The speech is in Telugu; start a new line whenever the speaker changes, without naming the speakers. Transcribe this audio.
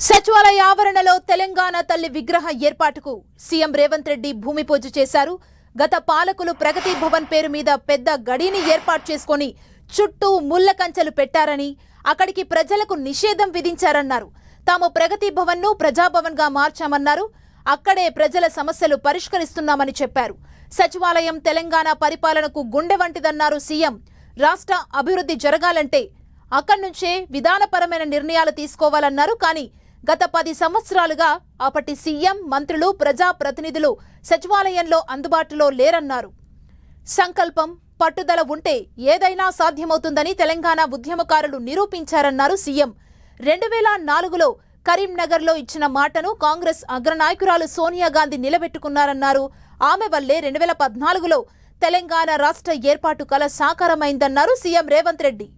సచివాలయ ఆవరణలో తెలంగాణ తల్లి విగ్రహ ఏర్పాటుకు సీఎం రేవంత్ రెడ్డి భూమి పూజ చేశారు. గత పాలకులు ప్రగతి భవన్ పేరు మీద పెద్ద గడిని ఏర్పాటు చేసుకొని చుట్టూ ముళ్ల కంచెలు పెట్టారని, అక్కడికి ప్రజలకు నిషేధం విధించారన్నారు. తాము ప్రగతి భవన్ ను ప్రజాభవన్ గా మార్చామన్నారు. అక్కడే ప్రజల సమస్యలు పరిష్కరిస్తున్నామని చెప్పారు. సచివాలయం తెలంగాణ పరిపాలనకు గుండె వంటిదన్నారు సీఎం. రాష్ట్ర అభివృద్ధి జరగాలంటే అక్కడి నుంచే విధానపరమైన నిర్ణయాలు తీసుకోవాలన్నారు. కానీ గత 10 సంవత్సరాలుగా అప్పటి సీఎం, మంత్రులు, ప్రజాప్రతినిధులు సచివాలయంలో అందుబాటులో లేరన్నారు. సంకల్పం, పట్టుదల ఉంటే ఏదైనా సాధ్యమవుతుందని తెలంగాణ ఉద్యమకారులు నిరూపించారన్నారు సీఎం. 2004లో కరీంనగర్లో ఇచ్చిన మాటను కాంగ్రెస్ అగ్రనాయకురాలు సోనియా గాంధీ నిలబెట్టుకున్నారన్నారు. ఆమె వల్లే 2014లో తెలంగాణ రాష్ట్ర ఏర్పాటు కల సాకారమైందన్నారు సీఎం రేవంత్ రెడ్డి.